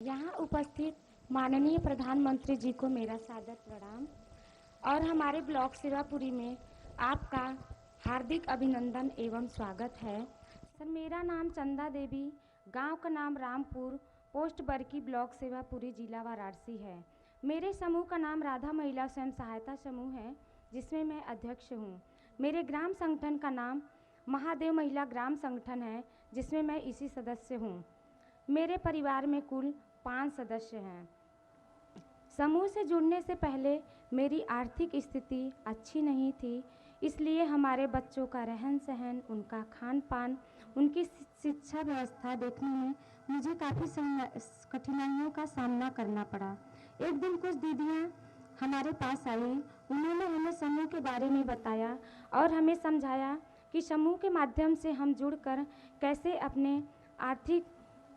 यहाँ उपस्थित माननीय प्रधानमंत्री जी को मेरा सादर प्रणाम और हमारे ब्लॉक सेवापुरी में आपका हार्दिक अभिनंदन एवं स्वागत है। सर, मेरा नाम चंदा देवी, गांव का नाम रामपुर, पोस्ट बरकी, ब्लॉक सेवापुरी, जिला वाराणसी है। मेरे समूह का नाम राधा महिला स्वयं सहायता समूह है, जिसमें मैं अध्यक्ष हूँ। मेरे ग्राम संगठन का नाम महादेव महिला ग्राम संगठन है, जिसमें मैं इसी सदस्य हूँ। मेरे परिवार में कुल 5 सदस्य हैं। समूह से जुड़ने से पहले मेरी आर्थिक स्थिति अच्छी नहीं थी, इसलिए हमारे बच्चों का रहन सहन, उनका खान पान, उनकी शिक्षा व्यवस्था देखने में मुझे काफ़ी कठिनाइयों का सामना करना पड़ा। एक दिन कुछ दीदियाँ हमारे पास आई, उन्होंने हमें समूह के बारे में बताया और हमें समझाया कि समूह के माध्यम से हम जुड़कर कैसे अपने आर्थिक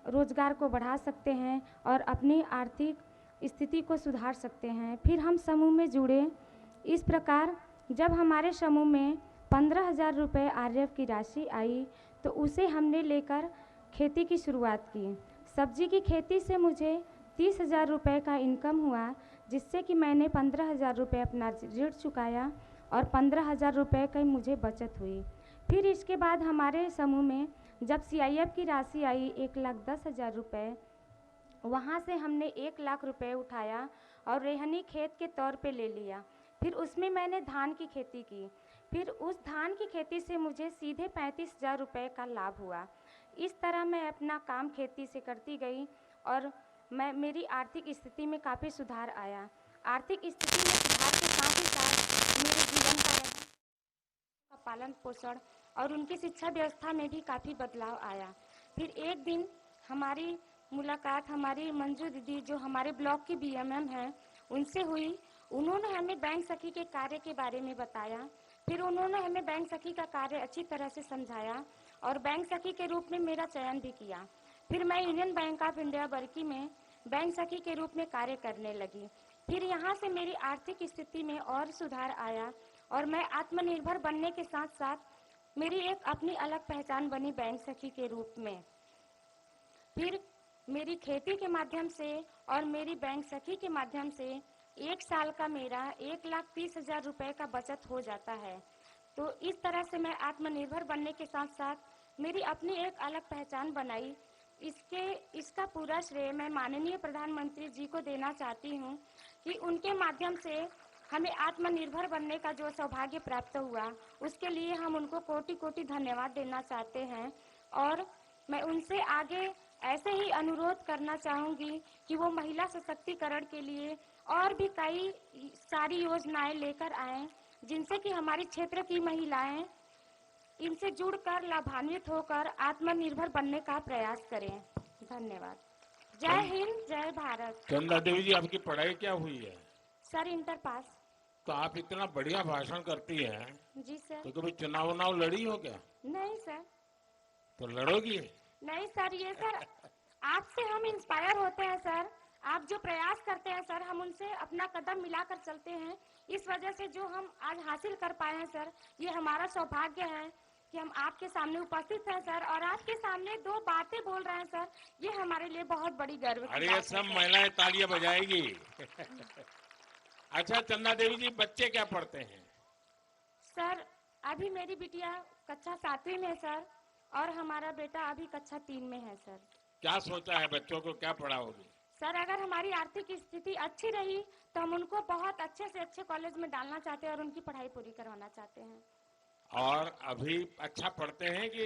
रोजगार को बढ़ा सकते हैं और अपनी आर्थिक स्थिति को सुधार सकते हैं। फिर हम समूह में जुड़े। इस प्रकार जब हमारे समूह में 15,000 रुपये आरएफ की राशि आई तो उसे हमने लेकर खेती की शुरुआत की। सब्जी की खेती से मुझे 30,000 रुपये का इनकम हुआ, जिससे कि मैंने 15,000 रुपये अपना ऋण चुकाया और 15,000 रुपये की मुझे बचत हुई। फिर इसके बाद हमारे समूह में जब सीआईएफ की राशि आई 1,10,000 रुपये, वहाँ से हमने 1 लाख रुपए उठाया और रेहनी खेत के तौर पे ले लिया। फिर उसमें मैंने धान की खेती की। फिर उस धान की खेती से मुझे सीधे 35,000 रुपये का लाभ हुआ। इस तरह मैं अपना काम खेती से करती गई और मेरी आर्थिक स्थिति में काफ़ी सुधार आया। आर्थिक स्थिति में सुधार के साथ ही साथ मेरे जीवन का पालन पोषण और उनकी शिक्षा व्यवस्था में भी काफ़ी बदलाव आया। फिर एक दिन हमारी मुलाकात हमारी मंजू दीदी, जो हमारे ब्लॉक की बीएमएम हैं, उनसे हुई। उन्होंने हमें बैंक सखी के कार्य के बारे में बताया। फिर उन्होंने हमें बैंक सखी का कार्य अच्छी तरह से समझाया और बैंक सखी के रूप में मेरा चयन भी किया। फिर मैं यूनियन बैंक ऑफ इंडिया बरकी में बैंक सखी के रूप में कार्य करने लगी। फिर यहाँ से मेरी आर्थिक स्थिति में और सुधार आया और मैं आत्मनिर्भर बनने के साथ साथ मेरी एक अपनी अलग पहचान बनी बैंक सखी के रूप में। फिर मेरी खेती के माध्यम से और मेरी बैंक सखी के माध्यम से 1 साल का मेरा 1,30,000 रुपये का बचत हो जाता है। तो इस तरह से मैं आत्मनिर्भर बनने के साथ साथ मेरी अपनी एक अलग पहचान बनाई। इसका पूरा श्रेय मैं माननीय प्रधानमंत्री जी को देना चाहती हूँ कि उनके माध्यम से हमें आत्मनिर्भर बनने का जो सौभाग्य प्राप्त हुआ, उसके लिए हम उनको कोटि कोटि धन्यवाद देना चाहते हैं। और मैं उनसे आगे ऐसे ही अनुरोध करना चाहूँगी कि वो महिला सशक्तिकरण के लिए और भी कई सारी योजनाएं लेकर आएं, जिनसे कि हमारी क्षेत्र की महिलाएं इनसे जुड़कर लाभान्वित होकर आत्मनिर्भर बनने का प्रयास करें। धन्यवाद। जय हिंद, जय भारत। चंदा देवी जी, आपकी पढ़ाई क्या हुई है? Sir, inter pass. तो आप इतना बढ़िया भाषण करती हैं। जी सर। तो कभी चुनाव लड़ी हो क्या? नहीं सर। तो लड़ोगी? नहीं सर, ये सर आपसे हम इंस्पायर होते हैं सर। आप जो प्रयास करते हैं सर, हम उनसे अपना कदम मिलाकर चलते हैं। इस वजह से जो हम आज हासिल कर पाए हैं सर, ये हमारा सौभाग्य है कि हम आपके सामने उपस्थित हैं सर और आपके सामने 2 बातें बोल रहे हैं सर। ये हमारे लिए बहुत बड़ी गर्व की बात है। अरे, सब महिलाएं तालियां बजाएगी। अच्छा चंदा देवी जी, बच्चे क्या पढ़ते हैं? सर, अभी मेरी बिटिया कक्षा 7वीं में है सर और हमारा बेटा अभी कक्षा 3 में है सर। क्या सोचा है, बच्चों को क्या पढ़ाओगी? सर, अगर हमारी आर्थिक स्थिति अच्छी रही तो हम उनको बहुत अच्छे से अच्छे कॉलेज में डालना चाहते हैं और उनकी पढ़ाई पूरी करवाना चाहते हैं। और अभी अच्छा पढ़ते हैं कि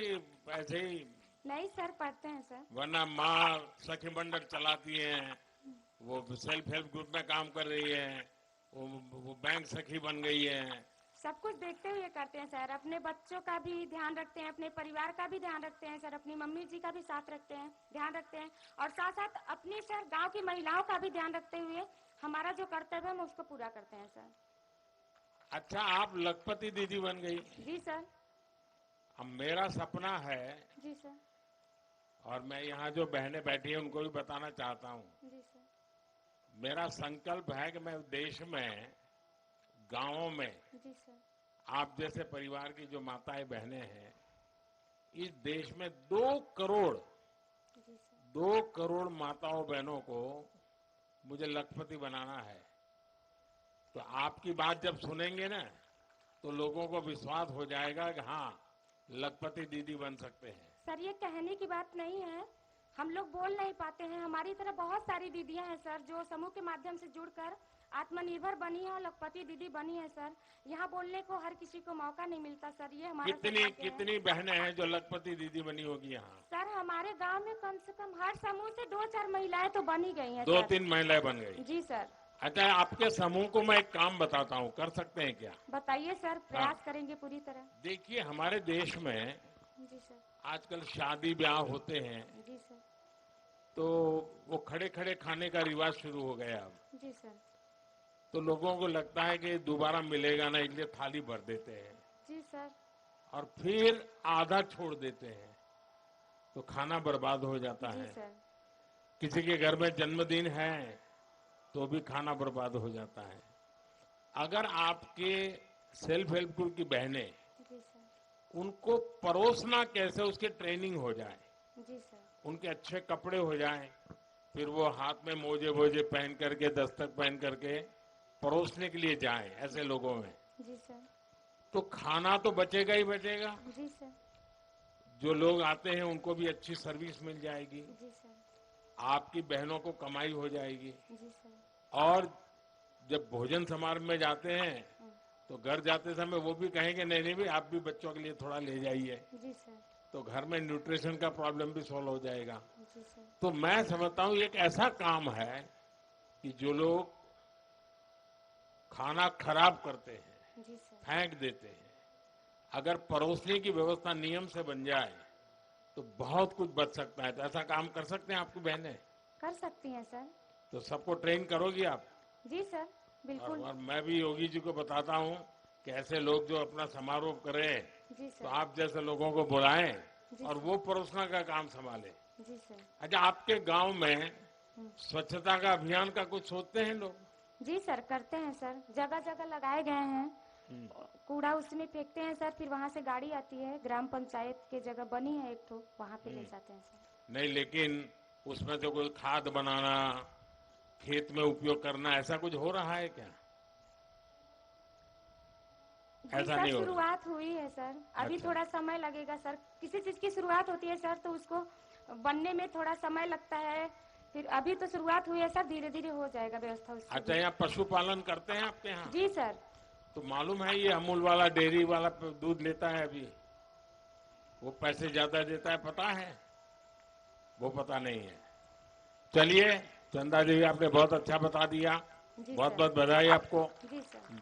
ऐसे ही? नहीं सर, पढ़ते हैं सर। वरना माँ सखी मंडल चलाती हैं, वो सेल्फ हेल्प ग्रुप में काम कर रही है, वो बैंक सखी बन गई है। सब कुछ देखते हुए करते हैं सर। अपने बच्चों का भी ध्यान रखते हैं, अपने परिवार का भी ध्यान रखते हैं सर, अपनी मम्मी जी का भी साथ रखते हैं, ध्यान रखते हैं और साथ साथ अपनी सर गांव की महिलाओं का भी ध्यान रखते हुए हमारा जो कर्तव्य है हम उसको पूरा करते हैं सर। अच्छा, आप लखपति दीदी बन गई? जी सर। अब मेरा सपना है, जी सर। और मैं यहाँ जो बहनें बैठी हैं उनको भी बताना चाहता हूँ, जी सर। मेरा संकल्प है कि मैं देश में गांवों में जी सर। आप जैसे परिवार की जो माताएं बहनें हैं, इस देश में 2 करोड़ जी सर। 2 करोड़ माताओं बहनों को मुझे लखपति बनाना है। तो आपकी बात जब सुनेंगे ना तो लोगों को विश्वास हो जाएगा कि हाँ, लखपति दीदी बन सकते हैं। सर ये कहने की बात नहीं है, हम लोग बोल नहीं पाते हैं। हमारी तरह बहुत सारी दीदियां हैं सर जो समूह के माध्यम से जुड़कर आत्मनिर्भर बनी है और लखपति दीदी बनी है सर। यहाँ बोलने को हर किसी को मौका नहीं मिलता सर, ये हमारा सौभाग्य है। कितनी बहनें हैं जो लखपति दीदी बनी होगी यहाँ? सर हमारे गांव में कम से कम हर समूह से 2-4 महिलाएं तो बनी गई हैं। 2-3 महिलाएं बन गई? जी सर। अच्छा, आपके समूह को मैं एक काम बताता हूँ, कर सकते हैं क्या? बताइए सर, प्रयास करेंगे पूरी तरह। देखिए, हमारे देश में जी सर। आजकल शादी ब्याह होते हैं जी सर। तो वो खड़े खड़े खाने का रिवाज शुरू हो गया अब। जी सर। तो लोगों को लगता है कि दोबारा मिलेगा ना, इसलिए थाली भर देते हैं। जी सर। और फिर आधा छोड़ देते हैं तो खाना बर्बाद हो जाता जी है। सर। किसी के घर में जन्मदिन है तो भी खाना बर्बाद हो जाता है। अगर आपके सेल्फ हेल्प ग्रुप की बहनें, जी सर। उनको परोसना कैसे उसकी ट्रेनिंग हो जाए, जी सर। उनके अच्छे कपड़े हो जाएं, फिर वो हाथ में मोजे वोजे पहन करके, दस्तक पहन करके परोसने के लिए जाएं ऐसे लोगों में, जी सर। तो खाना तो बचेगा ही बचेगा। जी सर। जो लोग आते हैं उनको भी अच्छी सर्विस मिल जाएगी, जी सर। आपकी बहनों को कमाई हो जाएगी। जी सर। और जब भोजन समारोह में जाते हैं तो घर जाते समय वो भी कहेंगे नहीं नहीं भाई, आप भी बच्चों के लिए थोड़ा ले जाइए। जी सर। तो घर में न्यूट्रिशन का प्रॉब्लम भी सॉल्व हो जाएगा। जी सर। तो मैं समझता हूँ एक ऐसा काम है कि जो लोग खाना खराब करते हैं, जी सर। फेंक देते हैं, अगर परोसने की व्यवस्था नियम से बन जाए तो बहुत कुछ बच सकता है। तो ऐसा काम कर सकते हैं आपकी बहनें? कर सकती हैं सर। तो सबको ट्रेन करोगी आप? जी सर, बिल्कुल। और मैं भी योगी जी को बताता हूँ कि ऐसे लोग जो अपना समारोह करें जी तो सर। आप जैसे लोगों को बुलाएं जी और सर। वो परोसना का काम संभाले। जी सर। अच्छा, आपके गांव में स्वच्छता का अभियान का कुछ सोचते हैं लोग? जी सर, करते हैं सर। जगह जगह लगाए गए हैं, कूड़ा उसमें फेंकते हैं सर। फिर वहाँ से गाड़ी आती है, ग्राम पंचायत के जगह बनी है एक तो, वहाँ पे ले जाते हैं सर। नहीं, लेकिन उसमें तो कोई खाद बनाना, खेत में उपयोग करना, ऐसा कुछ हो रहा है क्या? जी ऐसा सर, नहीं हो रहा। शुरुआत हुई है सर। अभी अच्छा। थोड़ा समय लगेगा सर। किसी चीज की शुरुआत होती है सर तो उसको बनने में थोड़ा समय लगता है। फिर अभी तो शुरुआत हुई है सर, धीरे धीरे हो जाएगा व्यवस्था उसकी अच्छा, भी। यहाँ पशुपालन करते हैं आपके यहाँ? जी सर। तो मालूम है ये अमूल वाला डेयरी वाला दूध लेता है अभी, वो पैसे ज्यादा देता है, पता है? वो पता नहीं है। चलिए चंदा जी, आपने बहुत अच्छा बता दिया। जी बहुत सर। बहुत बधाई आपको। जी सर।